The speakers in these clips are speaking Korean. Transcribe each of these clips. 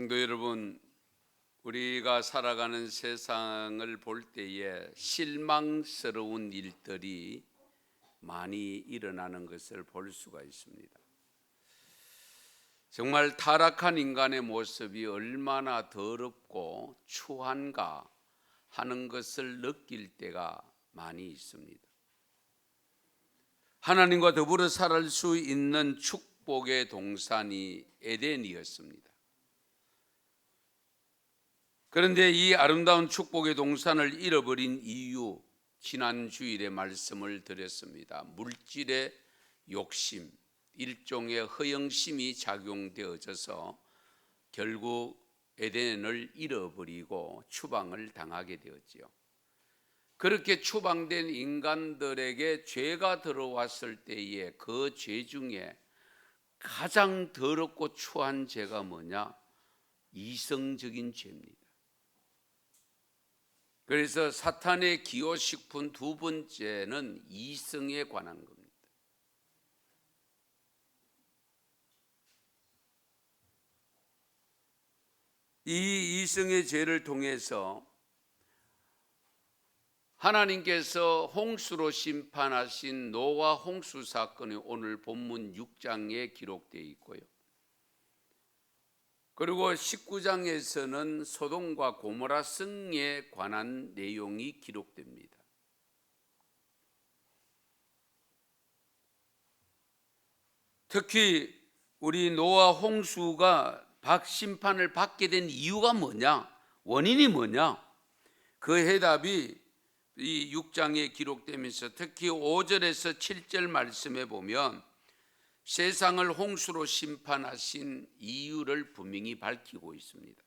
성도 여러분, 우리가 살아가는 세상을 볼 때에 실망스러운 일들이 많이 일어나는 것을 볼 수가 있습니다. 정말 타락한 인간의 모습이 얼마나 더럽고 추한가 하는 것을 느낄 때가 많이 있습니다. 하나님과 더불어 살 수 있는 축복의 동산이 에덴이었습니다. 그런데 이 아름다운 축복의 동산을 잃어버린 이유, 지난 주일에 말씀을 드렸습니다. 물질의 욕심, 일종의 허영심이 작용되어져서 결국 에덴을 잃어버리고 추방을 당하게 되었지요. 그렇게 추방된 인간들에게 죄가 들어왔을 때에 그 죄 중에 가장 더럽고 추한 죄가 뭐냐? 이성적인 죄입니다. 그래서 사탄의 기호식품 두 번째는 이성에 관한 겁니다. 이 이성의 죄를 통해서 하나님께서 홍수로 심판하신 노아 홍수 사건이 오늘 본문 6장에 기록되어 있고요. 그리고 19장에서는 소돔과 고모라 성에 관한 내용이 기록됩니다. 특히 우리 노아 홍수가 심판을 받게 된 이유가 뭐냐? 원인이 뭐냐? 그 해답이 이 6장에 기록되면서 특히 5절에서 7절 말씀에 보면 세상을 홍수로 심판하신 이유를 분명히 밝히고 있습니다.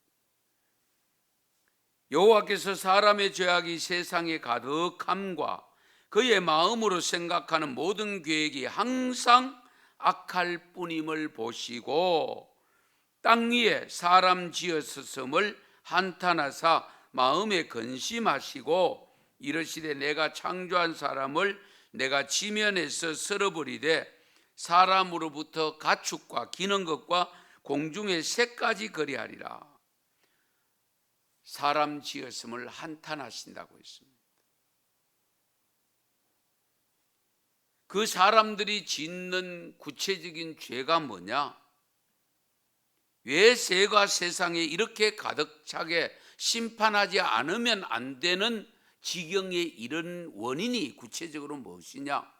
여호와께서 사람의 죄악이 세상에 가득함과 그의 마음으로 생각하는 모든 계획이 항상 악할 뿐임을 보시고 땅 위에 사람 지었음을 한탄하사 마음에 근심하시고 이르시되 내가 창조한 사람을 내가 지면에서 쓸어버리되 사람으로부터 가축과 기는 것과 공중의 새까지 거리하리라. 사람 지었음을 한탄하신다고 했습니다. 그 사람들이 짓는 구체적인 죄가 뭐냐? 왜 죄가 세상에 이렇게 가득 차게 심판하지 않으면 안 되는 지경에 이른 원인이 구체적으로 무엇이냐?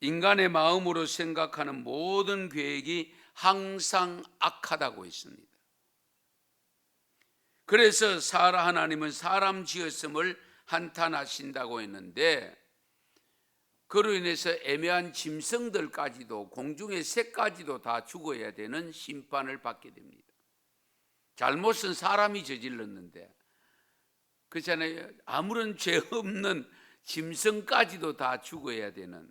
인간의 마음으로 생각하는 모든 계획이 항상 악하다고 했습니다. 그래서 하나님은 사람 지었음을 한탄하신다고 했는데 그로 인해서 애매한 짐승들까지도 공중의 새까지도 다 죽어야 되는 심판을 받게 됩니다. 잘못은 사람이 저질렀는데 그렇잖아요. 아무런 죄 없는 짐승까지도 다 죽어야 되는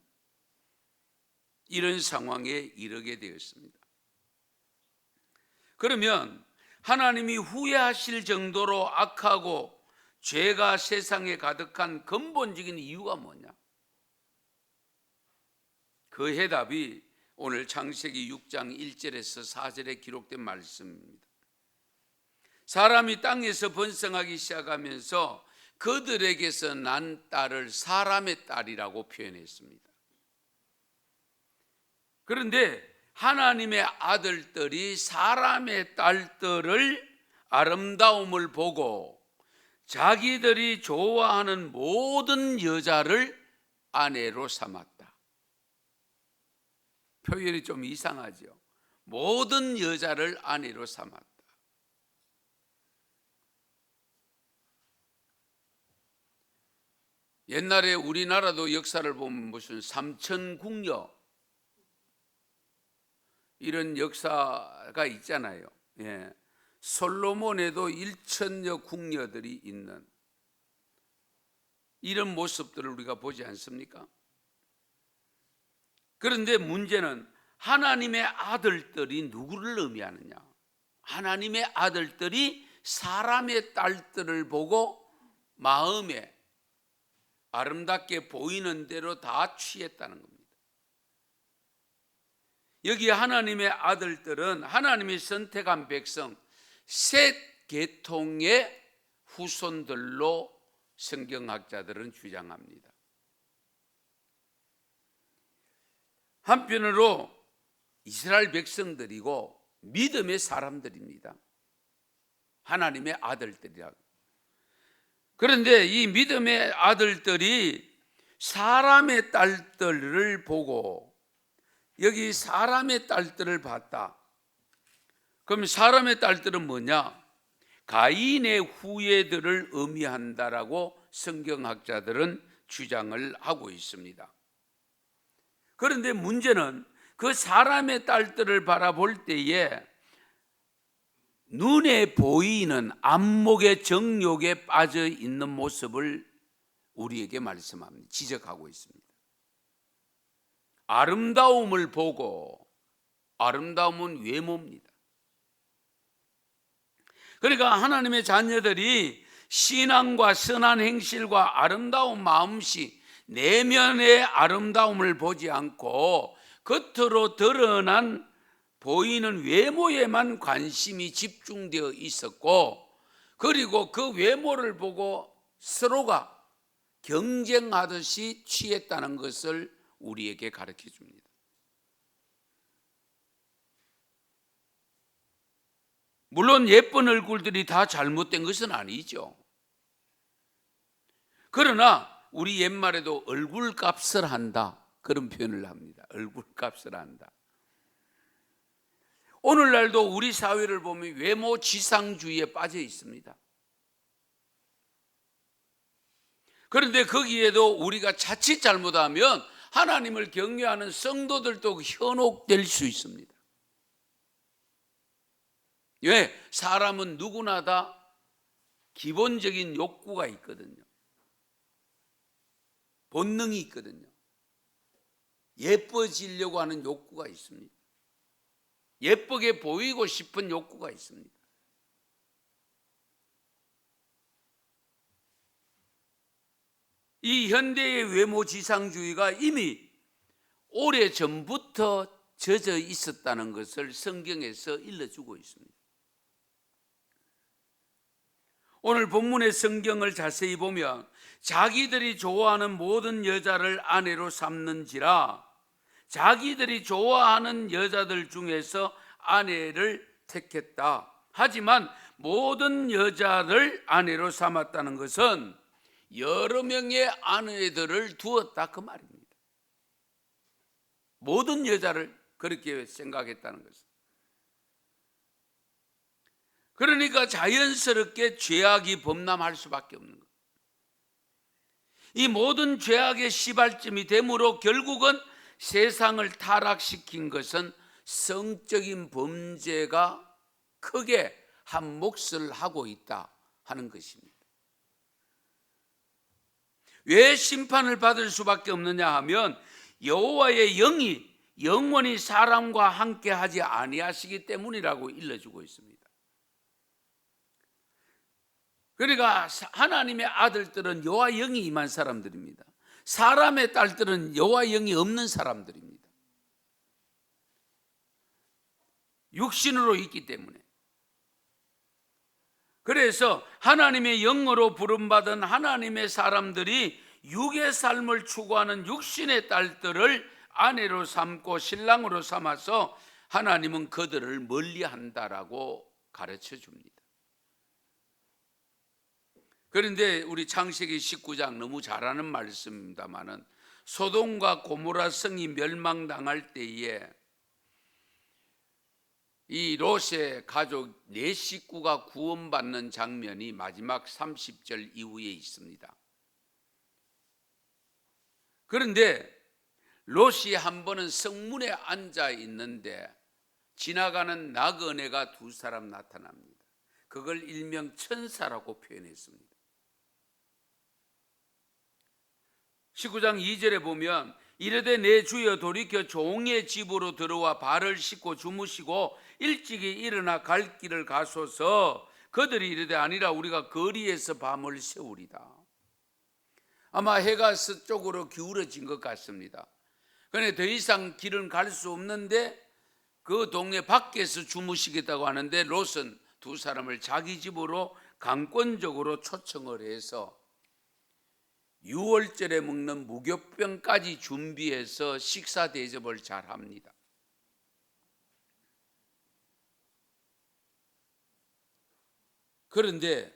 이런 상황에 이르게 되었습니다. 그러면 하나님이 후회하실 정도로 악하고 죄가 세상에 가득한 근본적인 이유가 뭐냐? 그 해답이 오늘 창세기 6장 1절에서 4절에 기록된 말씀입니다. 사람이 땅에서 번성하기 시작하면서 그들에게서 난 딸을 사람의 딸이라고 표현했습니다. 그런데 하나님의 아들들이 사람의 딸들을 아름다움을 보고 자기들이 좋아하는 모든 여자를 아내로 삼았다. 표현이 좀 이상하죠. 모든 여자를 아내로 삼았다. 옛날에 우리나라도 역사를 보면 무슨 삼천궁녀 이런 역사가 있잖아요. 예. 솔로몬에도 1천여 궁녀들이 있는 이런 모습들을 우리가 보지 않습니까? 그런데 문제는 하나님의 아들들이 누구를 의미하느냐? 하나님의 아들들이 사람의 딸들을 보고 마음에 아름답게 보이는 대로 다 취했다는 겁니다. 여기 하나님의 아들들은 하나님이 선택한 백성 셋 계통의 후손들로 성경학자들은 주장합니다. 한편으로 이스라엘 백성들이고 믿음의 사람들입니다. 하나님의 아들들이라고. 그런데 이 믿음의 아들들이 사람의 딸들을 보고 여기 사람의 딸들을 봤다. 그럼 사람의 딸들은 뭐냐? 가인의 후예들을 의미한다라고 성경학자들은 주장을 하고 있습니다. 그런데 문제는 그 사람의 딸들을 바라볼 때에 눈에 보이는 안목의 정욕에 빠져 있는 모습을 우리에게 말씀합니다. 지적하고 있습니다. 아름다움을 보고, 아름다움은 외모입니다. 그러니까 하나님의 자녀들이 신앙과 선한 행실과 아름다운 마음씨, 내면의 아름다움을 보지 않고 겉으로 드러난 보이는 외모에만 관심이 집중되어 있었고, 그리고 그 외모를 보고 서로가 경쟁하듯이 취했다는 것을 우리에게 가르쳐 줍니다. 물론 예쁜 얼굴들이 다 잘못된 것은 아니죠. 그러나 우리 옛말에도 얼굴값을 한다, 그런 표현을 합니다. 얼굴값을 한다. 오늘날도 우리 사회를 보면 외모 지상주의에 빠져 있습니다. 그런데 거기에도 우리가 자칫 잘못하면 하나님을 경외하는 성도들도 현혹될 수 있습니다. 왜? 사람은 누구나 다 기본적인 욕구가 있거든요. 본능이 있거든요. 예뻐지려고 하는 욕구가 있습니다. 예쁘게 보이고 싶은 욕구가 있습니다. 이 현대의 외모 지상주의가 이미 오래전부터 젖어 있었다는 것을 성경에서 일러주고 있습니다. 오늘 본문의 성경을 자세히 보면 자기들이 좋아하는 모든 여자를 아내로 삼는지라, 자기들이 좋아하는 여자들 중에서 아내를 택했다. 하지만 모든 여자를 아내로 삼았다는 것은 여러 명의 아내들을 두었다, 그 말입니다. 모든 여자를 그렇게 생각했다는 것은, 그러니까 자연스럽게 죄악이 범람할 수밖에 없는 것. 이 모든 죄악의 시발점이 되므로 결국은 세상을 타락시킨 것은 성적인 범죄가 크게 한 몫을 하고 있다 하는 것입니다. 왜 심판을 받을 수밖에 없느냐 하면 여호와의 영이 영원히 사람과 함께 하지 아니하시기 때문이라고 일러주고 있습니다. 그러니까 하나님의 아들들은 여호와 영이 임한 사람들입니다. 사람의 딸들은 여호와 영이 없는 사람들입니다. 육신으로 있기 때문에. 그래서 하나님의 영으로 부름받은 하나님의 사람들이 육의 삶을 추구하는 육신의 딸들을 아내로 삼고 신랑으로 삼아서 하나님은 그들을 멀리한다라고 가르쳐 줍니다. 그런데 우리 창세기 19장 너무 잘 아는 말씀입니다만은 소돔과 고모라 성이 멸망당할 때에 이 롯의 가족 네 식구가 구원받는 장면이 마지막 30절 이후에 있습니다. 그런데 롯이 한 번은 성문에 앉아 있는데 지나가는 나그네가 두 사람 나타납니다. 그걸 일명 천사라고 표현했습니다. 19장 2절에 보면 이르되 내 주여 돌이켜 종의 집으로 들어와 발을 씻고 주무시고 일찍이 일어나 갈 길을 가소서. 그들이 이르되 아니라 우리가 거리에서 밤을 새우리다. 아마 해가 서쪽으로 기울어진 것 같습니다. 그런데 더 이상 길은 갈 수 없는데 그 동네 밖에서 주무시겠다고 하는데 롯은 두 사람을 자기 집으로 강권적으로 초청을 해서 6월절에 먹는 무교병까지 준비해서 식사 대접을 잘 합니다. 그런데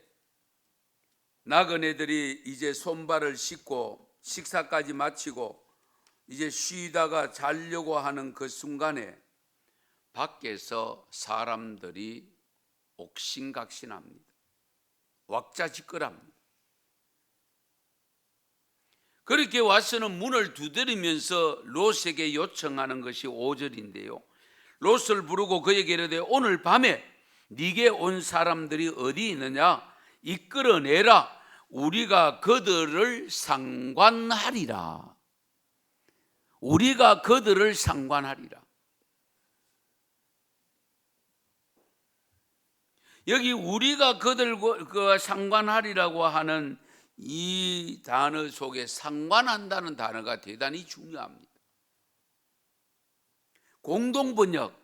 나그네들이 이제 손발을 씻고 식사까지 마치고 이제 쉬다가 자려고 하는 그 순간에 밖에서 사람들이 옥신각신합니다. 왁자지껄합니다. 그렇게 와서는 문을 두드리면서 롯에게 요청하는 것이 5절인데요. 롯을 부르고 그에게 이르되 오늘 밤에 네게 온 사람들이 어디 있느냐 이끌어내라 우리가 그들을 상관하리라. 우리가 그들을 상관하리라. 여기 우리가 그들과 상관하리라고 하는 이 단어 속에 상관한다는 단어가 대단히 중요합니다. 공동번역,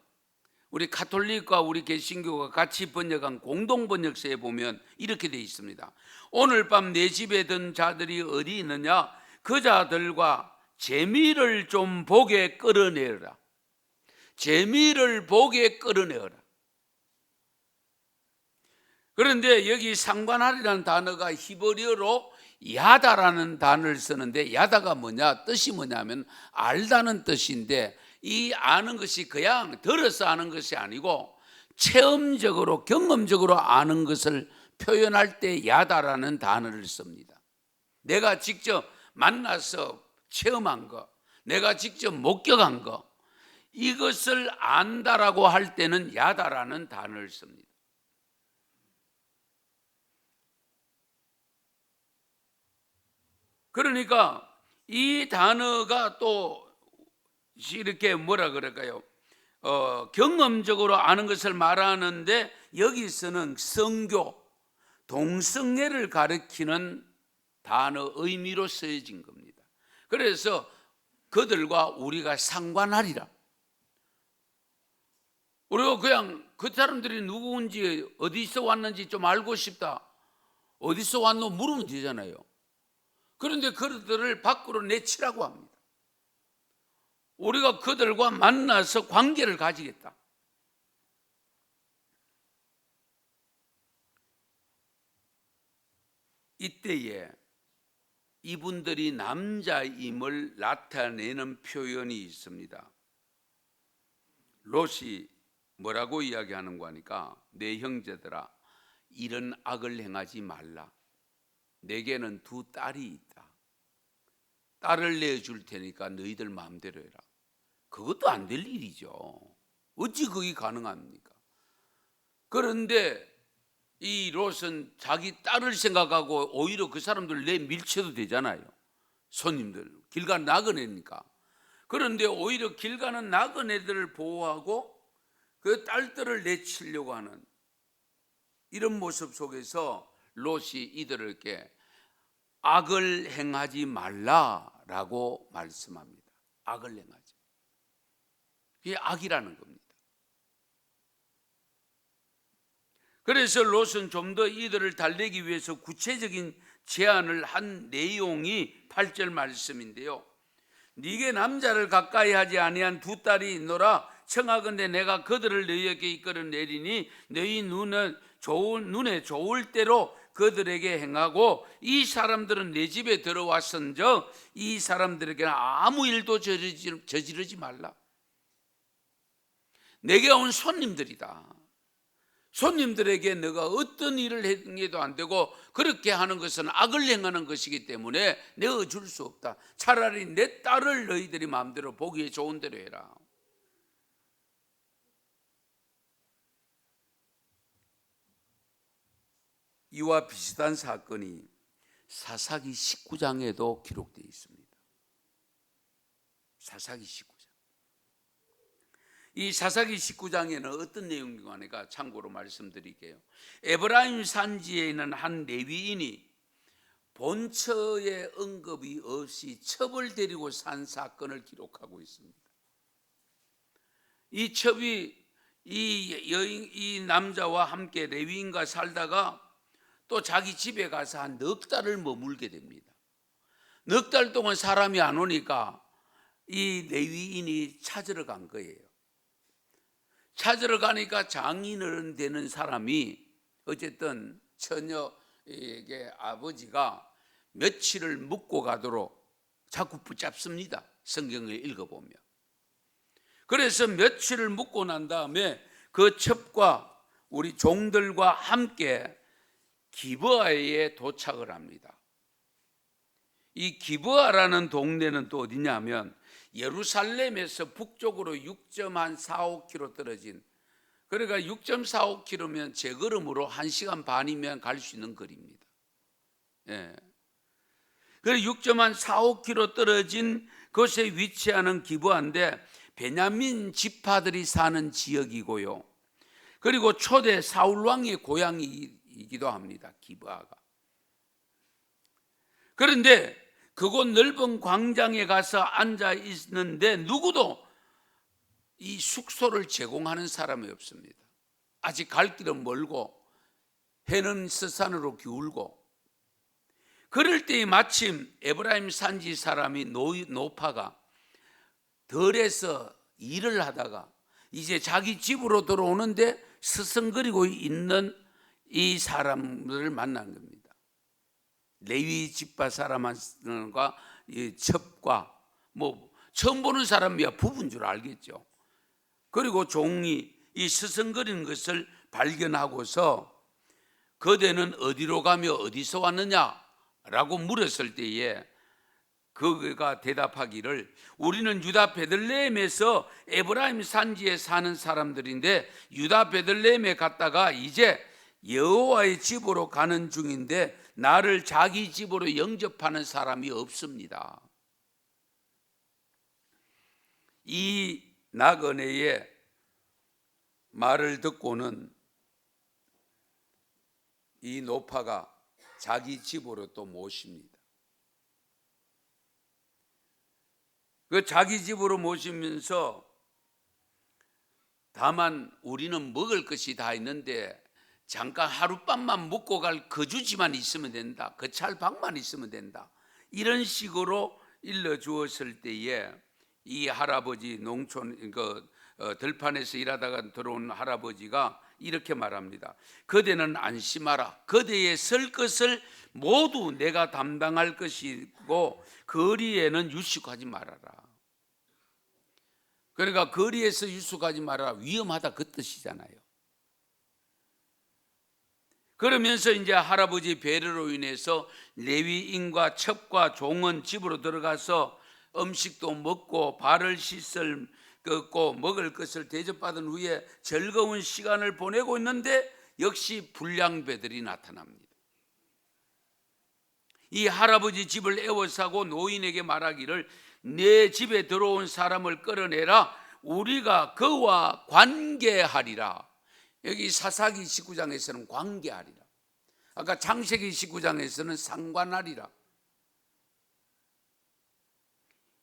우리 가톨릭과 우리 개신교가 같이 번역한 공동번역서에 보면 이렇게 되어 있습니다. 오늘 밤 내 집에 든 자들이 어디 있느냐 그 자들과 재미를 좀 보게 끌어내어라. 재미를 보게 끌어내어라. 그런데 여기 상관하리라는 단어가 히브리어로 야다라는 단어를 쓰는데 야다가 뭐냐? 뜻이 뭐냐면 알다는 뜻인데 이 아는 것이 그냥 들어서 아는 것이 아니고 체험적으로 경험적으로 아는 것을 표현할 때 야다라는 단어를 씁니다. 내가 직접 만나서 체험한 거, 내가 직접 목격한 거, 이것을 안다라고 할 때는 야다라는 단어를 씁니다. 그러니까 이 단어가 또 이렇게 뭐라 그럴까요? 경험적으로 아는 것을 말하는데 여기서는 성교, 동성애를 가리키는 단어 의미로 쓰여진 겁니다. 그래서 그들과 우리가 상관하리라. 우리가 그냥 그 사람들이 누구인지 어디서 왔는지 좀 알고 싶다. 어디서 왔노 물으면 되잖아요. 그런데 그들을 밖으로 내치라고 합니다. 우리가 그들과 만나서 관계를 가지겠다. 이때에 이분들이 남자임을 나타내는 표현이 있습니다. 롯이 뭐라고 이야기하는 거니까 내 형제들아 이런 악을 행하지 말라. 내게는 두 딸이 있다. 딸을 내줄 테니까 너희들 마음대로 해라. 그것도 안 될 일이죠. 어찌 그게 가능합니까? 그런데 이 롯은 자기 딸을 생각하고 오히려 그 사람들 내밀쳐도 되잖아요. 손님들 길 가는 나그네니까. 그런데 오히려 길 가는 나그네들을 보호하고 그 딸들을 내치려고 하는 이런 모습 속에서 롯이 이들에게 악을 행하지 말라라고 말씀합니다. 악을 행하지. 그게 악이라는 겁니다. 그래서 롯은 좀 더 이들을 달래기 위해서 구체적인 제안을 한 내용이 8절 말씀인데요. 네게 남자를 가까이 하지 아니한 두 딸이 있노라. 청하건대 내가 그들을 너희에게 이끌어내리니 너희 눈에 좋을 대로 그들에게 행하고 이 사람들은 내 집에 들어왔은즉 이 사람들에게는 아무 일도 저지르지 말라. 내게 온 손님들이다. 손님들에게 내가 어떤 일을 행해도 안 되고 그렇게 하는 것은 악을 행하는 것이기 때문에 내가 줄 수 없다. 차라리 내 딸을 너희들이 마음대로 보기에 좋은 대로 해라. 이와 비슷한 사건이 사사기 19장에도 기록되어 있습니다. 사사기 19장. 이 사사기 19장에는 어떤 내용인가 하니까 참고로 말씀드릴게요. 에브라임 산지에 있는 한 레위인이 본처의 언급이 없이 첩을 데리고 산 사건을 기록하고 있습니다. 이 첩이 이 남자와 함께 레위인과 살다가 또 자기 집에 가서 한 넉 달을 머물게 됩니다. 넉 달 동안 사람이 안 오니까 이 레위인이 찾으러 간 거예요. 찾으러 가니까 장인어른 되는 사람이 어쨌든 처녀에게 아버지가 며칠을 묵고 가도록 자꾸 붙잡습니다. 성경을 읽어보면. 그래서 며칠을 묵고 난 다음에 그 첩과 우리 종들과 함께 기브아에 도착을 합니다. 이 기브아라는 동네는 또 어디냐면 예루살렘에서 북쪽으로 6.45km 떨어진, 그러니까 6.45km면 제 걸음으로 1시간 반이면 갈 수 있는 거리입니다. 예. 그래서 6.45km 떨어진 곳에 위치하는 기브아인데 베냐민 지파들이 사는 지역이고요. 그리고 초대 사울 왕의 고향이기도 합니다. 기브아가. 그런데 그곳 넓은 광장에 가서 앉아 있는데 누구도 이 숙소를 제공하는 사람이 없습니다. 아직 갈 길은 멀고 해는 서산으로 기울고, 그럴 때에 마침 에브라임 산지 사람이 노파가 덜에서 일을 하다가 이제 자기 집으로 들어오는데 서성거리고 있는 이 사람들을 만난 겁니다. 레위 집파 사람과 첩과 뭐 처음 보는 사람이야 부부인 줄 알겠죠. 그리고 종이 이 서성거리는 것을 발견하고서 그대는 어디로 가며 어디서 왔느냐라고 물었을 때에 그가 대답하기를 우리는 유다 베들레헴에서 에브라임 산지에 사는 사람들인데 유다 베들레헴에 갔다가 이제 여호와의 집으로 가는 중인데 나를 자기 집으로 영접하는 사람이 없습니다. 이 나그네의 말을 듣고는 이 노파가 자기 집으로 또 모십니다. 그 자기 집으로 모시면서 다만 우리는 먹을 것이 다 있는데 잠깐 하룻밤만 묵고 갈 거주지만 있으면 된다. 거찰방만 있으면 된다. 이런 식으로 일러주었을 때에 이 할아버지 농촌 들판에서 일하다가 들어온 할아버지가 이렇게 말합니다. 그대는 안심하라. 그대의 설 것을 모두 내가 담당할 것이고 거리에는 유숙하지 말아라. 그러니까 거리에서 유숙하지 말아라. 위험하다 그 뜻이잖아요. 그러면서 이제 할아버지 배려로 인해서 레위인과 첩과 종은 집으로 들어가서 음식도 먹고 발을 씻고 먹을 것을 대접받은 후에 즐거운 시간을 보내고 있는데 역시 불량배들이 나타납니다. 이 할아버지 집을 애워싸고 노인에게 말하기를 내 집에 들어온 사람을 끌어내라. 우리가 그와 관계하리라. 여기 사사기 19장에서는 관계하리라. 아까 창세기 19장에서는 상관하리라.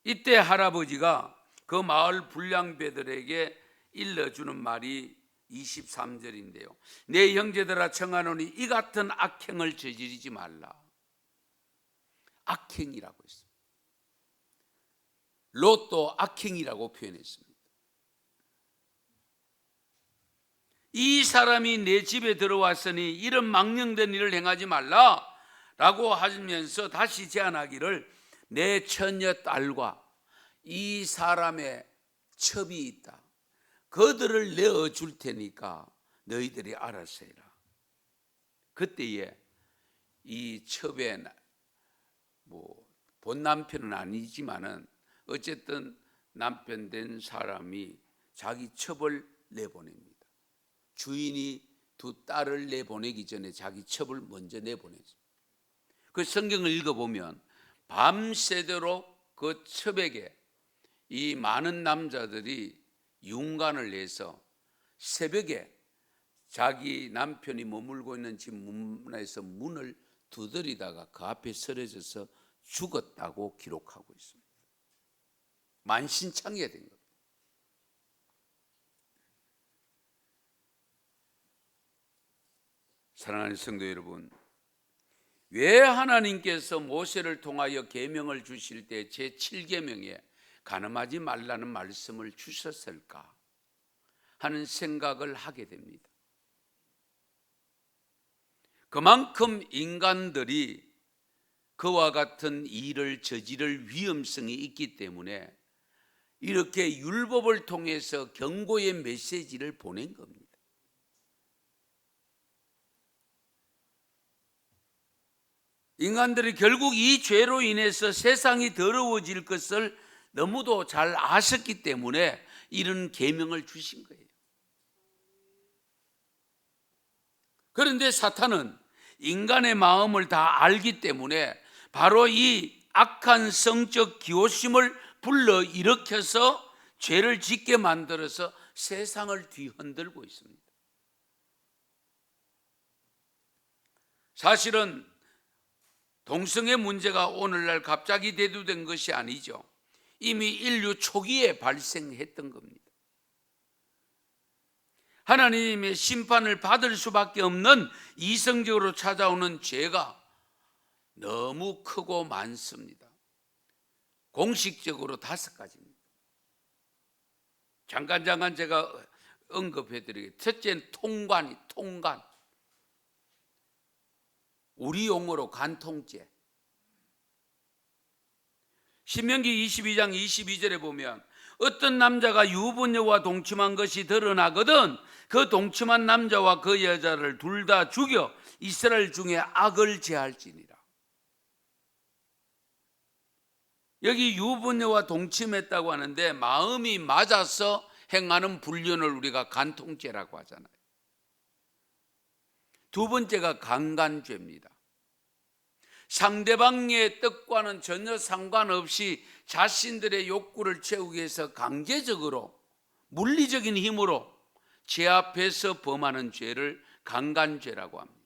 이때 할아버지가 그 마을 불량배들에게 일러주는 말이 23절인데요. 내 형제들아 청하노니 이 같은 악행을 저지르지 말라. 악행이라고 했습니다. 롯도 악행이라고 표현했습니다. 이 사람이 내 집에 들어왔으니 이런 망령된 일을 행하지 말라 라고 하면서 다시 제안하기를 내 처녀 딸과 이 사람의 첩이 있다. 그들을 내어줄 테니까 너희들이 알아서 해라. 그때에 이 첩의 본 남편은 아니지만은 어쨌든 남편 된 사람이 자기 첩을 내보냅니다. 주인이 두 딸을 내보내기 전에 자기 첩을 먼저 내보내죠. 그 성경을 읽어보면 밤새도록 그 첩에게 이 많은 남자들이 윤관을 내서 새벽에 자기 남편이 머물고 있는 집 문에서 문을 두드리다가 그 앞에 쓰러져서 죽었다고 기록하고 있습니다. 만신창이가 된 겁니다. 사랑하는 성도 여러분, 왜 하나님께서 모세를 통하여 계명을 주실 때 제7계명에 간음하지 말라는 말씀을 주셨을까 하는 생각을 하게 됩니다. 그만큼 인간들이 그와 같은 일을 저지를 위험성이 있기 때문에 이렇게 율법을 통해서 경고의 메시지를 보낸 겁니다. 인간들이 결국 이 죄로 인해서 세상이 더러워질 것을 너무도 잘 아셨기 때문에 이런 계명을 주신 거예요. 그런데 사탄은 인간의 마음을 다 알기 때문에 바로 이 악한 성적 기호심을 불러 일으켜서 죄를 짓게 만들어서 세상을 뒤흔들고 있습니다. 사실은 동성애 문제가 오늘날 갑자기 대두된 것이 아니죠. 이미 인류 초기에 발생했던 겁니다. 하나님의 심판을 받을 수밖에 없는 이성적으로 찾아오는 죄가 너무 크고 많습니다. 공식적으로 5가지입니다. 잠깐 제가 언급해 드리겠습니다. 첫째는 통관. 우리 용어로 간통죄. 신명기 22장 22절에 보면 어떤 남자가 유부녀와 동침한 것이 드러나거든 그 동침한 남자와 그 여자를 둘 다 죽여 이스라엘 중에 악을 제할지니라. 여기 유부녀와 동침했다고 하는데 마음이 맞아서 행하는 불륜을 우리가 간통죄라고 하잖아요. 두 번째가 강간죄입니다. 상대방의 뜻과는 전혀 상관없이 자신들의 욕구를 채우기 위해서 강제적으로 물리적인 힘으로 제압해서 범하는 죄를 강간죄라고 합니다.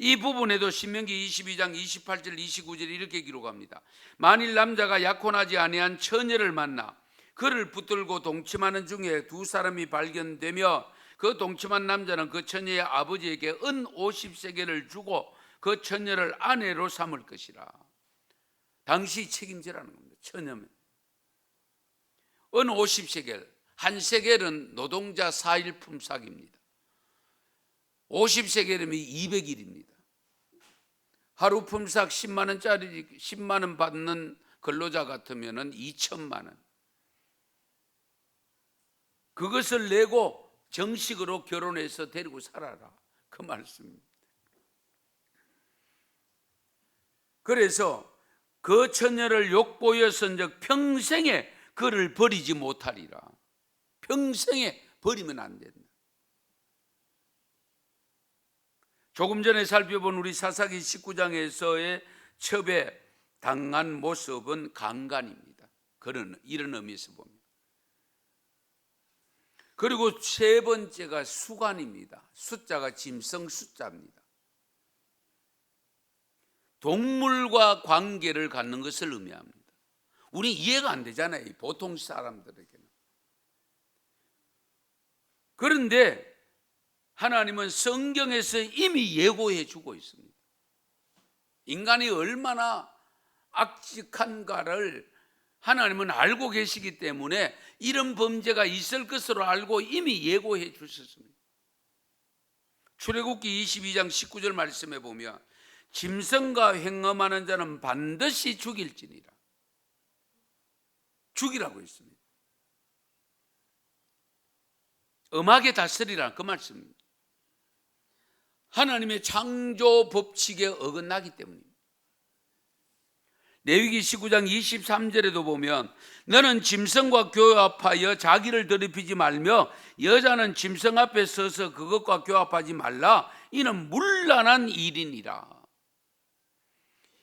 이 부분에도 신명기 22장 28절 29절 이렇게 기록합니다. 만일 남자가 약혼하지 아니한 처녀를 만나 그를 붙들고 동침하는 중에 두 사람이 발견되며 그 동침한 남자는 그 처녀의 아버지에게 은 50세겔을 주고 그 처녀를 아내로 삼을 것이라. 당시 책임지라는 겁니다. 처녀면 은 50세겔, 한 세겔은 노동자 4일 품삯입니다. 50세겔이면 200일입니다. 하루 품삯 10만 원짜리 10만 원 받는 근로자 같으면 2천만 원. 그것을 내고 정식으로 결혼해서 데리고 살아라. 그 말씀입니다. 그래서 그 처녀를 욕보였은즉 평생에 그를 버리지 못하리라. 평생에 버리면 안 된다. 조금 전에 살펴본 우리 사사기 19장에서의 첩에 당한 모습은 강간입니다. 이런 의미에서 봅니다. 그리고 세 번째가 수간입니다. 숫자가 짐승 숫자입니다. 동물과 관계를 갖는 것을 의미합니다. 우리 이해가 안 되잖아요, 보통 사람들에게는. 그런데 하나님은 성경에서 이미 예고해 주고 있습니다. 인간이 얼마나 악직한가를 하나님은 알고 계시기 때문에 이런 범죄가 있을 것으로 알고 이미 예고해 주셨습니다. 출애굽기 22장 19절 말씀에 보면 짐승과 행음하는 자는 반드시 죽일지니라. 죽이라고 했습니다. 엄하게 다스리라 그 말씀입니다. 하나님의 창조 법칙에 어긋나기 때문입니다. 레위기 19장 23절에도 보면 너는 짐승과 교합하여 자기를 더럽히지 말며 여자는 짐승 앞에 서서 그것과 교합하지 말라. 이는 문란한 일이니라.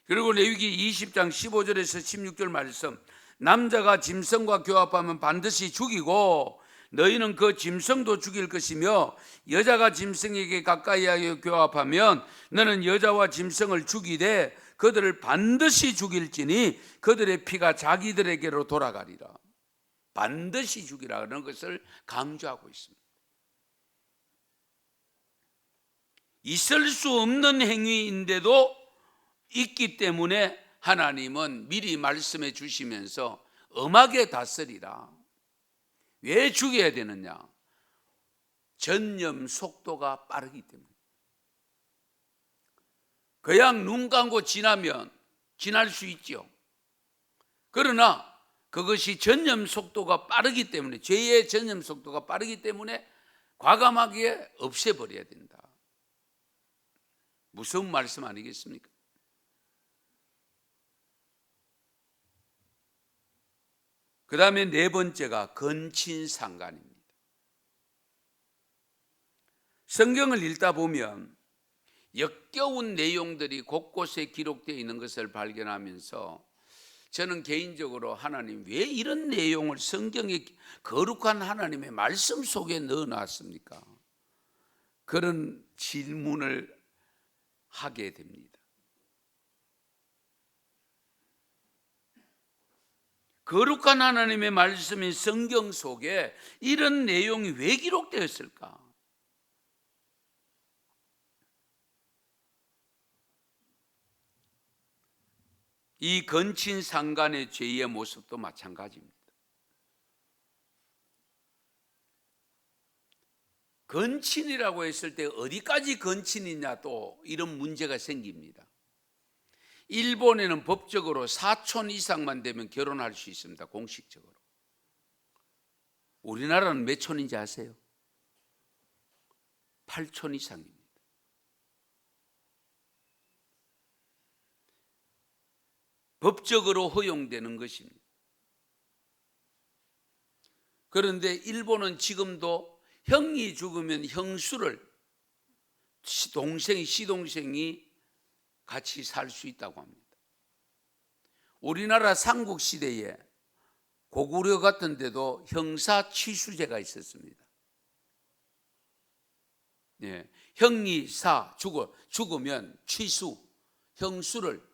그리고 레위기 20장 15절에서 16절 말씀 남자가 짐승과 교합하면 반드시 죽이고 너희는 그 짐승도 죽일 것이며 여자가 짐승에게 가까이하여 교합하면 너는 여자와 짐승을 죽이되 그들을 반드시 죽일지니 그들의 피가 자기들에게로 돌아가리라. 반드시 죽이라는 것을 강조하고 있습니다. 있을 수 없는 행위인데도 있기 때문에 하나님은 미리 말씀해 주시면서 엄하게 다스리라. 왜 죽여야 되느냐? 전염 속도가 빠르기 때문에. 그냥 눈 감고 지나면 지날 수 있죠. 그러나 그것이 전염 속도가 빠르기 때문에, 죄의 전염 속도가 빠르기 때문에 과감하게 없애버려야 된다. 무서운 말씀 아니겠습니까? 그 다음에 네 번째가 건친상간입니다. 성경을 읽다 보면 역겨운 내용들이 곳곳에 기록되어 있는 것을 발견하면서 저는 개인적으로 하나님 왜 이런 내용을 성경에 거룩한 하나님의 말씀 속에 넣어놨습니까? 그런 질문을 하게 됩니다. 거룩한 하나님의 말씀인 성경 속에 이런 내용이 왜 기록되었을까? 이 건친상간의 죄의 모습도 마찬가지입니다. 건친이라고 했을 때 어디까지 건친이냐, 또 이런 문제가 생깁니다. 일본에는 법적으로 4촌 이상만 되면 결혼할 수 있습니다. 공식적으로. 우리나라는 몇 촌인지 아세요? 8촌 이상입니다. 법적으로 허용되는 것입니다. 그런데 일본은 지금도 형이 죽으면 형수를 시동생이 같이 살 수 있다고 합니다. 우리나라 삼국시대에 고구려 같은 데도 형사 취수제가 있었습니다. 예, 형이 죽으면 취수, 형수를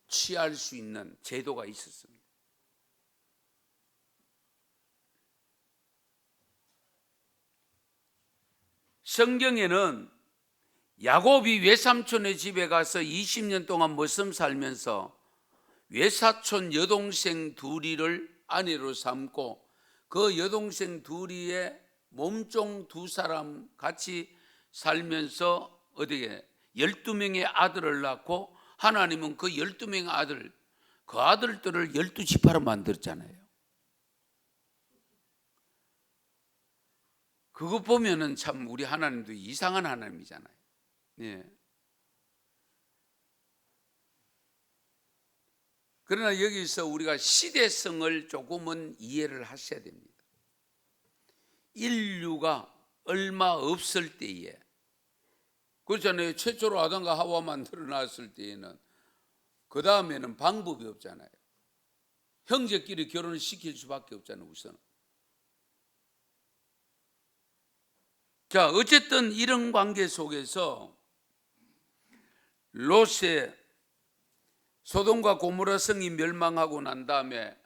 취할 수 있는 제도가 있었습니다. 성경에는 야곱이 외삼촌의 집에 가서 20년 동안 머슴 살면서 외사촌 여동생 둘이를 아내로 삼고 그 여동생 둘이의 몸종 두 사람 같이 살면서 어떻게 12명의 아들을 낳고, 하나님은 그 12명의 아들, 그 아들들을 12지파로 만들었잖아요. 그거 보면은 참 우리 하나님도 이상한 하나님이잖아요. 예. 그러나 여기서 우리가 시대성을 조금은 이해를 하셔야 됩니다. 인류가 얼마 없을 때에, 그렇잖아요. 최초로 아담과 하와 만들어놨을 때에는 그 다음에는 방법이 없잖아요. 형제끼리 결혼을 시킬 수밖에 없잖아요. 우선. 자, 어쨌든 이런 관계 속에서 롯의 소돔과 고모라 성이 멸망하고 난 다음에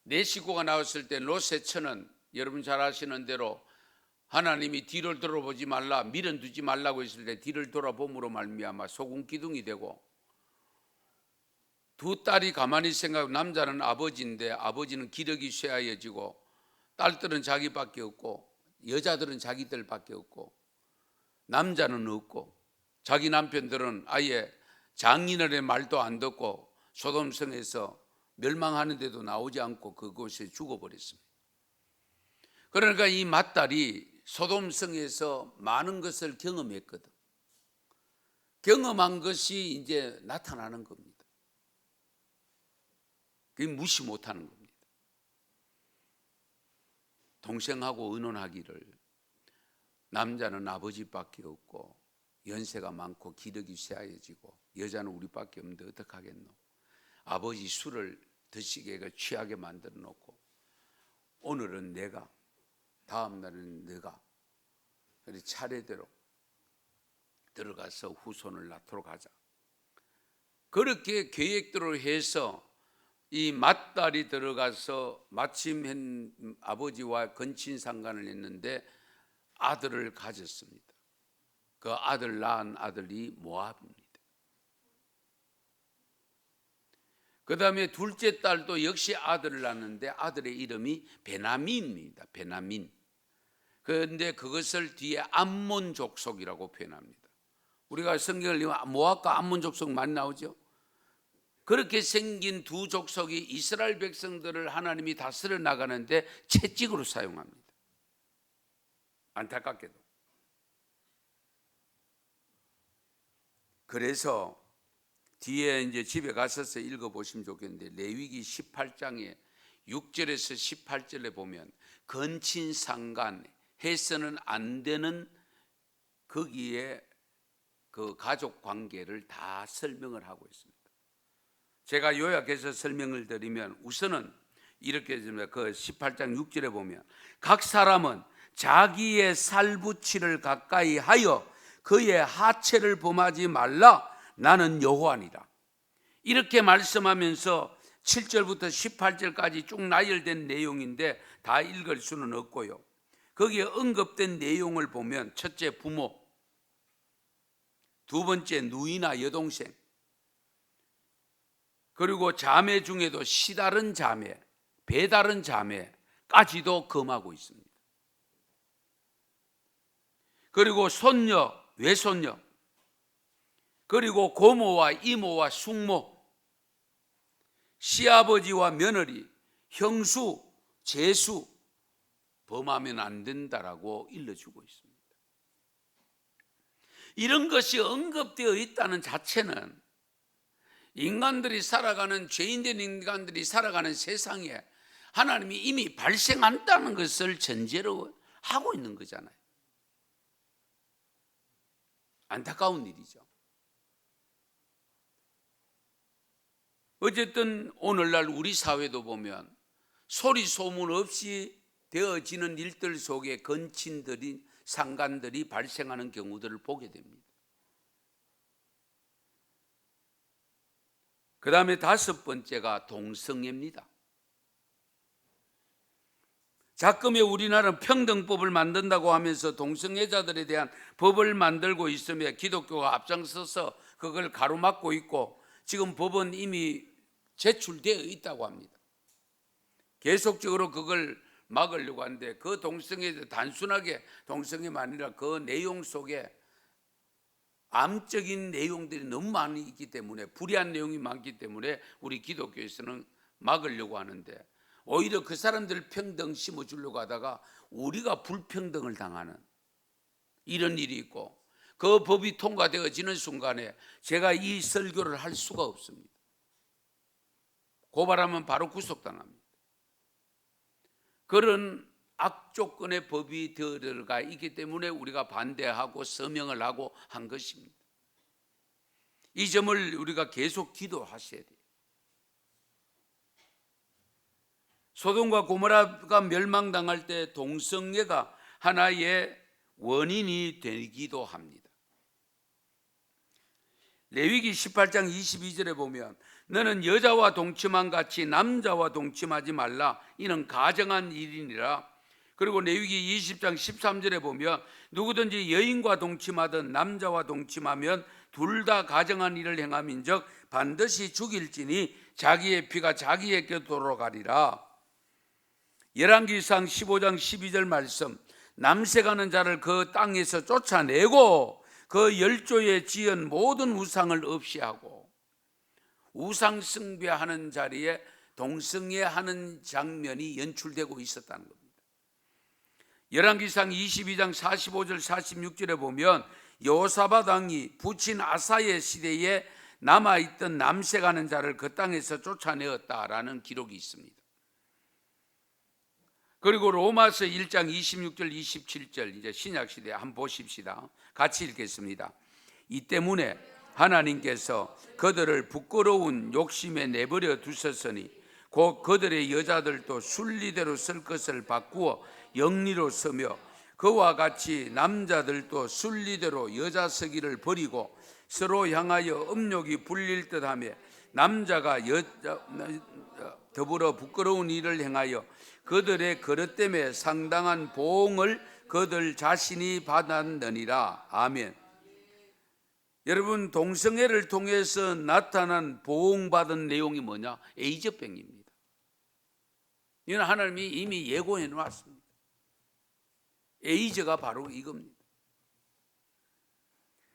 네 식구가 나왔을 때 롯의 처는 여러분 잘 아시는 대로 하나님이 뒤를 돌아보지 말라, 미련 두지 말라고 했을 때 뒤를 돌아봄으로 말미암아 소금 기둥이 되고, 두 딸이 가만히 생각하고, 남자는 아버지인데 아버지는 기력이 쇠하여지고, 딸들은 자기밖에 없고, 여자들은 자기들밖에 없고, 남자는 없고, 자기 남편들은 아예 장인어른의 말도 안 듣고 소돔성에서 멸망하는데도 나오지 않고 그곳에 죽어버렸습니다. 그러니까 이 맏딸이 소돔성에서 많은 것을 경험했거든. 경험한 것이 이제 나타나는 겁니다. 그게 무시 못하는 겁니다. 동생하고 의논하기를, 남자는 아버지밖에 없고 연세가 많고 기력이 쇠하여지고 여자는 우리밖에 없는데 어떡하겠노. 아버지 술을 드시게 취하게 만들어 놓고, 오늘은 내가, 다음 날은 네가, 차례대로 들어가서 후손을 낳도록 하자. 그렇게 계획대로 해서 이 맏딸이 들어가서 마침 아버지와 건친상간을 했는데 아들을 가졌습니다. 그 아들 낳은 아들이 모압입니다. 그 다음에 둘째 딸도 역시 아들을 낳았는데 아들의 이름이 베나민입니다. 베나민. 그런데 그것을 뒤에 암몬 족속이라고 표현합니다. 우리가 성경을 읽으면 모압과 암몬 족속 많이 나오죠. 그렇게 생긴 두 족속이 이스라엘 백성들을 하나님이 다스려 나가는데 채찍으로 사용합니다. 안타깝게도. 그래서 뒤에 이제 집에 가셔서 읽어보시면 좋겠는데 레위기 18장에 6절에서 18절에 보면 건친상간 해서는 안 되는 거기에 그 가족 관계를 다 설명을 하고 있습니다. 제가 요약해서 설명을 드리면 우선은 이렇게 됩니다. 그 18장 6절에 보면 각 사람은 자기의 살부치를 가까이 하여 그의 하체를 범하지 말라. 나는 여호와니라. 이렇게 말씀하면서 7절부터 18절까지 쭉 나열된 내용인데 다 읽을 수는 없고요. 거기에 언급된 내용을 보면 첫째 부모, 두 번째 누이나 여동생, 그리고 자매 중에도 시다른 자매, 배다른 자매까지도 금하고 있습니다. 그리고 손녀, 외손녀, 그리고 고모와 이모와 숙모, 시아버지와 며느리, 형수, 제수 범하면 안 된다라고 일러주고 있습니다. 이런 것이 언급되어 있다는 자체는 인간들이 살아가는, 죄인된 인간들이 살아가는 세상에 하나님이 이미 발생한다는 것을 전제로 하고 있는 거잖아요. 안타까운 일이죠. 어쨌든 오늘날 우리 사회도 보면 소리 소문 없이 되어지는 일들 속에 건친들이, 상간들이 발생하는 경우들을 보게 됩니다. 그 다음에 다섯 번째가 동성애입니다. 자금에 우리나라는 평등법을 만든다고 하면서 동성애자들에 대한 법을 만들고 있으며 기독교가 앞장서서 그걸 가로막고 있고 지금 법은 이미 제출되어 있다고 합니다. 계속적으로 그걸 막으려고 하는데 그 동성애, 단순하게 동성애만 아니라 그 내용 속에 암적인 내용들이 너무 많이 있기 때문에, 불의한 내용이 많기 때문에 우리 기독교에서는 막으려고 하는데 오히려 그 사람들을 평등 심어주려고 하다가 우리가 불평등을 당하는 이런 일이 있고, 그 법이 통과되어지는 순간에 제가 이 설교를 할 수가 없습니다. 고발하면 바로 구속당합니다. 그런 악조건의 법이 들어가 있기 때문에 우리가 반대하고 서명을 하고 한 것입니다. 이 점을 우리가 계속 기도하셔야 돼요. 소돔과 고모라가 멸망당할 때 동성애가 하나의 원인이 되기도 합니다. 레위기 18장 22절에 보면 너는 여자와 동침한 같이 남자와 동침하지 말라. 이는 가정한 일이니라. 그리고 레위기 20장 13절에 보면 누구든지 여인과 동침하든 남자와 동침하면 둘 다 가정한 일을 행함인즉 반드시 죽일지니 자기의 피가 자기에게 돌아가리라. 열왕기상 15장 12절 말씀, 남색하는 자를 그 땅에서 쫓아내고 그 열조에 지은 모든 우상을 없이 하고, 우상 숭배하는 자리에 동성애하는 장면이 연출되고 있었다는 겁니다. 열왕기상 22장 45절 46절에 보면 여호사밧 왕이 부친 아사의 시대에 남아있던 남색하는 자를 그 땅에서 쫓아내었다라는 기록이 있습니다. 그리고 로마서 1장 26절 27절 이제 신약시대 한번 보십시다. 같이 읽겠습니다. 이 때문에 하나님께서 그들을 부끄러운 욕심에 내버려 두셨으니 곧 그들의 여자들도 순리대로 쓸 것을 바꾸어 영리로 서며 그와 같이 남자들도 순리대로 여자 서기를 버리고 서로 향하여 음욕이 불릴 듯하며 남자가 여자 더불어 부끄러운 일을 행하여 그들의 그릇 때문에 상당한 보응을 그들 자신이 받았느니라. 아멘. 여러분, 동성애를 통해서 나타난 보응받은 내용이 뭐냐? 에이즈병입니다. 이건 하나님이 이미 예고해 놓았습니다. 에이즈가 바로 이겁니다.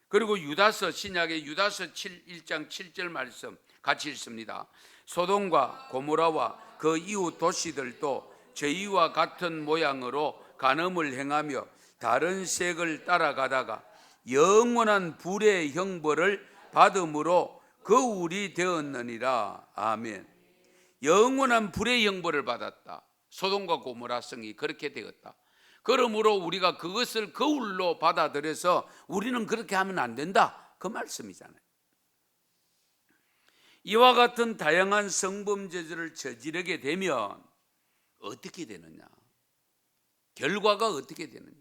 그리고 유다서, 신약의 유다서 1장 7절 말씀 같이 읽습니다. 소돔과 고모라와 그 이웃 도시들도 저희와 같은 모양으로 간음을 행하며 다른 색을 따라가다가 영원한 불의 형벌을 받음으로 거울이 되었느니라. 아멘. 영원한 불의 형벌을 받았다. 소돔과 고모라 성이 그렇게 되었다. 그러므로 우리가 그것을 거울로 받아들여서 우리는 그렇게 하면 안 된다, 그 말씀이잖아요. 이와 같은 다양한 성범죄들을 저지르게 되면 어떻게 되느냐? 결과가 어떻게 되느냐?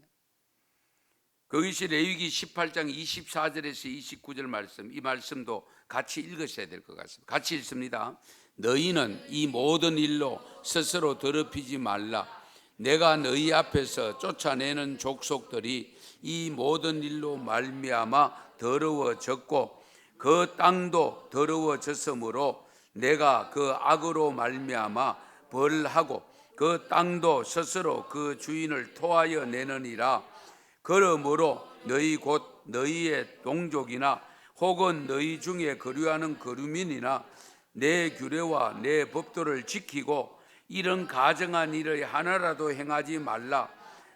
그것이 레위기 18장 24절에서 29절 말씀, 이 말씀도 같이 읽으셔야 될 것 같습니다. 같이 읽습니다. 너희는 이 모든 일로 스스로 더럽히지 말라. 내가 너희 앞에서 쫓아내는 족속들이 이 모든 일로 말미암아 더러워졌고 그 땅도 더러워졌으므로 내가 그 악으로 말미암아 벌하고 그 땅도 스스로 그 주인을 토하여 내느니라. 그러므로 너희 곧 너희의 동족이나 혹은 너희 중에 거류하는 거류민이나 내 규례와 내 법도를 지키고 이런 가정한 일을 하나라도 행하지 말라.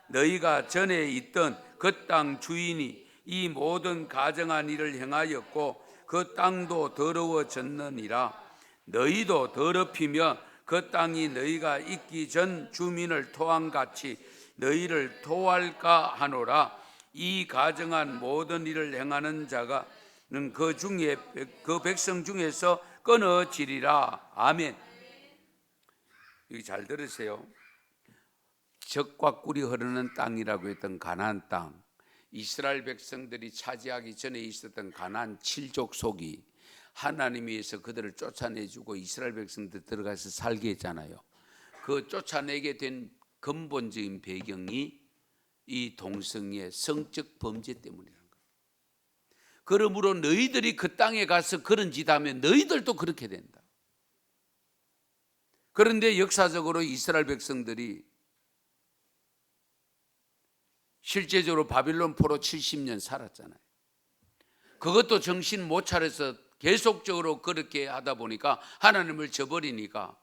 너희가 전에 있던 그 땅 주인이 이 모든 가정한 일을 행하였고 그 땅도 더러워졌느니라. 너희도 더럽히며 그 땅이 너희가 있기 전 주민을 토한 같이 너희를 토할까 하노라. 이 가정한 모든 일을 행하는 자가는 그 중에 그 백성 중에서 끊어지리라. 아멘. 여기 잘 들으세요. 젖과 꿀이 흐르는 땅이라고 했던 가나안 땅, 이스라엘 백성들이 차지하기 전에 있었던 가나안 7족속이 하나님에 의해서 그들을 쫓아내주고 이스라엘 백성들 들어가서 살게 했잖아요. 그 쫓아내게 된 근본적인 배경이 이 동성애 성적 범죄 때문이라는 거예요. 그러므로 너희들이 그 땅에 가서 그런 짓 하면 너희들도 그렇게 된다. 그런데 역사적으로 이스라엘 백성들이 실제적으로 바빌론 포로 70년 살았잖아요. 그것도 정신 못 차려서 계속적으로 그렇게 하다 보니까 하나님을 저버리니까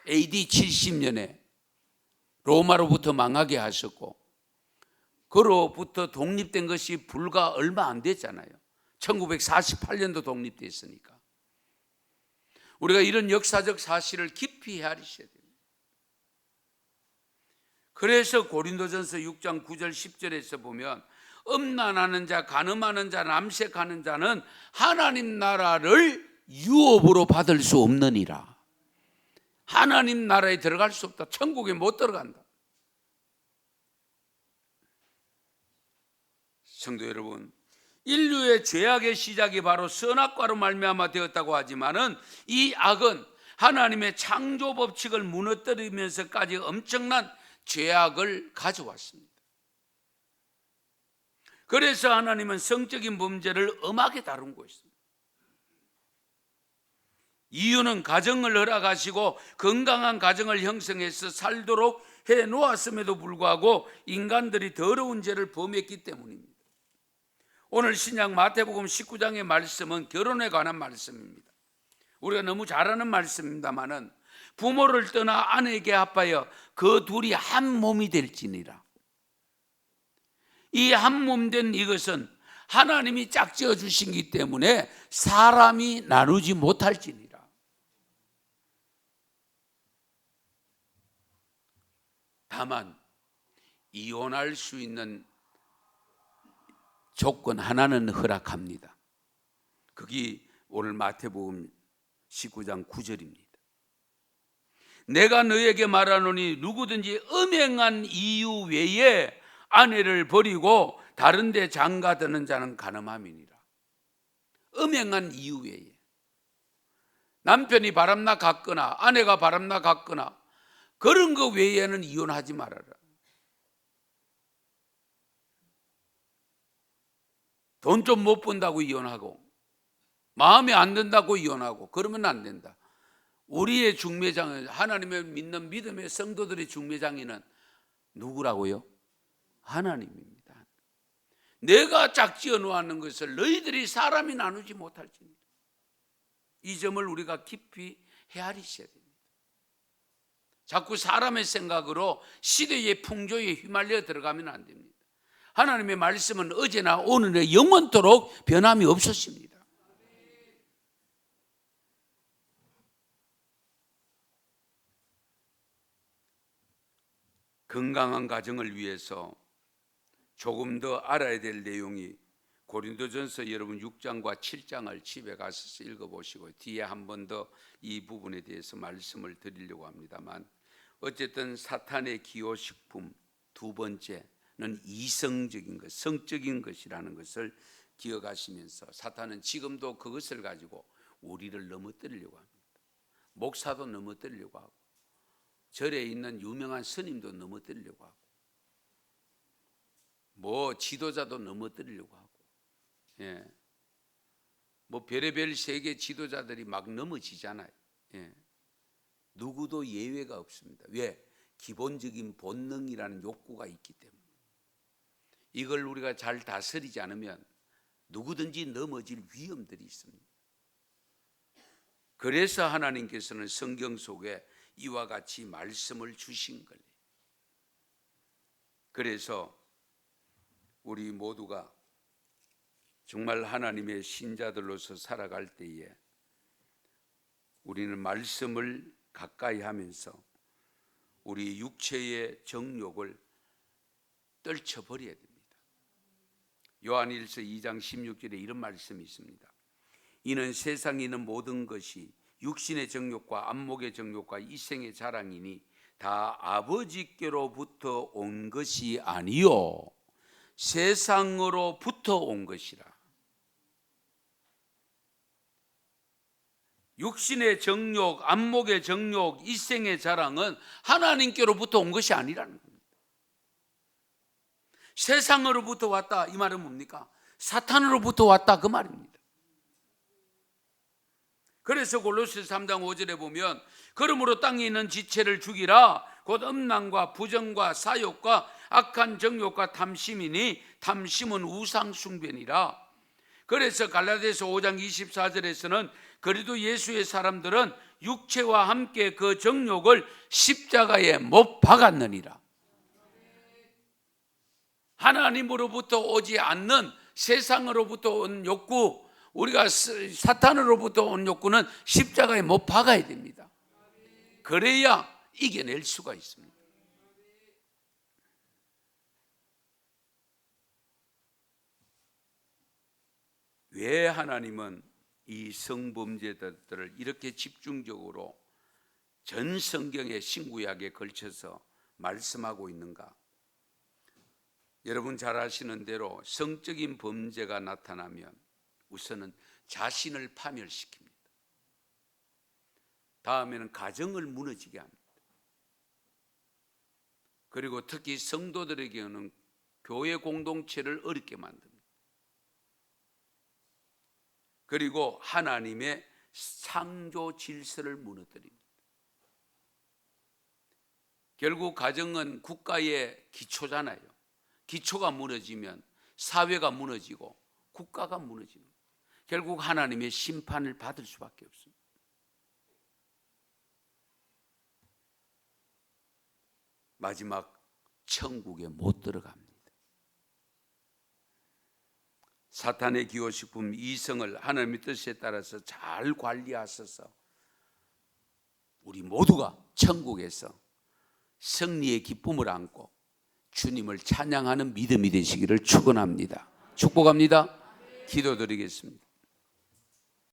AD 70년에 로마로부터 망하게 하셨고 그로부터 독립된 것이 불과 얼마 안 됐잖아요. 1948년도 독립됐으니까. 우리가 이런 역사적 사실을 깊이 헤아리셔야 됩니다. 그래서 고린도전서 6장 9절 10절에서 보면 음란하는 자, 간음하는 자, 남색하는 자는 하나님 나라를 유업으로 받을 수 없느니라. 하나님 나라에 들어갈 수 없다. 천국에 못 들어간다. 성도 여러분, 인류의 죄악의 시작이 바로 선악과로 말미암아 되었다고 하지만은 이 악은 하나님의 창조 법칙을 무너뜨리면서까지 엄청난 죄악을 가져왔습니다. 그래서 하나님은 성적인 범죄를 엄하게 다룬 것입니다. 이유는 가정을 허락하시고 건강한 가정을 형성해서 살도록 해 놓았음에도 불구하고 인간들이 더러운 죄를 범했기 때문입니다. 오늘 신약 마태복음 19장의 말씀은 결혼에 관한 말씀입니다. 우리가 너무 잘 아는 말씀입니다만은 부모를 떠나 아내에게 합하여 그 둘이 한 몸이 될지니라. 이 한 몸 된 이것은 하나님이 짝지어 주시기 때문에 사람이 나누지 못할지니라. 다만 이혼할 수 있는 조건 하나는 허락합니다. 그게 오늘 마태복음 19장 9절입니다. 내가 너에게 말하노니 누구든지 음행한 이유 외에 아내를 버리고 다른 데 장가드는 자는 간음함이니라. 음행한 이유 외에. 남편이 바람나 갔거나 아내가 바람나 갔거나 그런 거 외에는 이혼하지 말아라. 돈 좀 못 번다고 이혼하고 마음에 안 든다고 이혼하고 그러면 안 된다. 우리의 중매장은, 하나님을 믿는 믿음의 성도들의 중매장인은 누구라고요? 하나님입니다. 내가 짝지어 놓았는 것을 너희들이 사람이 나누지 못할지니라. 이 점을 우리가 깊이 헤아리셔야 됩니다. 자꾸 사람의 생각으로 시대의 풍조에 휘말려 들어가면 안 됩니다. 하나님의 말씀은 어제나 오늘에 영원토록 변함이 없으십니다. 건강한 가정을 위해서 조금 더 알아야 될 내용이 고린도전서 여러분 6장과 7장을 집에 가서 읽어보시고 뒤에 한 번 더 이 부분에 대해서 말씀을 드리려고 합니다만, 어쨌든 사탄의 기호식품 두 번째는 이성적인 것, 성적인 것이라는 것을 기억하시면서, 사탄은 지금도 그것을 가지고 우리를 넘어뜨리려고 합니다. 목사도 넘어뜨리려고 하고 절에 있는 유명한 스님도 넘어뜨리려고 하고 뭐 지도자도 넘어뜨리려고 하고, 예, 뭐 별의별 세계 지도자들이 막 넘어지잖아요. 예. 누구도 예외가 없습니다. 왜? 기본적인 본능이라는 욕구가 있기 때문에. 이걸 우리가 잘 다스리지 않으면 누구든지 넘어질 위험들이 있습니다. 그래서 하나님께서는 성경 속에 이와 같이 말씀을 주신 거예요. 그래서 우리 모두가 정말 하나님의 신자들로서 살아갈 때에 우리는 말씀을 가까이 하면서 우리 육체의 정욕을 떨쳐버려야 됩니다. 요한일서 2장 16절에 이런 말씀이 있습니다. 이는 세상에 있는 모든 것이 육신의 정욕과 안목의 정욕과 이생의 자랑이니 다 아버지께로부터 온 것이 아니요 세상으로부터 온 것이라. 육신의 정욕, 안목의 정욕, 이생의 자랑은 하나님께로부터 온 것이 아니라는 겁니다. 세상으로부터 왔다, 이 말은 뭡니까? 사탄으로부터 왔다, 그 말입니다. 그래서 골로새서 3장 5절에 보면 그러므로 땅에 있는 지체를 죽이라, 곧 음란과 부정과 사욕과 악한 정욕과 탐심이니 탐심은 우상 숭배니라. 그래서 갈라디아서 5장 24절에서는 그리도 예수의 사람들은 육체와 함께 그 정욕을 십자가에 못 박았느니라. 하나님으로부터 오지 않는 세상으로부터 온 욕구, 우리가 사탄으로부터 온 욕구는 십자가에 못 박아야 됩니다. 그래야 이겨낼 수가 있습니다. 왜 하나님은 이 성범죄들을 이렇게 집중적으로 전 성경의 신구약에 걸쳐서 말씀하고 있는가? 여러분 잘 아시는 대로 성적인 범죄가 나타나면 우선은 자신을 파멸시킵니다. 다음에는 가정을 무너지게 합니다. 그리고 특히 성도들에게는 교회 공동체를 어렵게 만듭니다. 그리고 하나님의 창조 질서를 무너뜨립니다. 결국 가정은 국가의 기초잖아요. 기초가 무너지면 사회가 무너지고 국가가 무너집니다. 결국 하나님의 심판을 받을 수밖에 없습니다. 마지막 천국에 못 들어갑니다. 사탄의 기호식품 이성을 하나님의 뜻에 따라서 잘 관리하셔서 우리 모두가 천국에서 승리의 기쁨을 안고 주님을 찬양하는 믿음이 되시기를 축원합니다. 축복합니다. 기도드리겠습니다.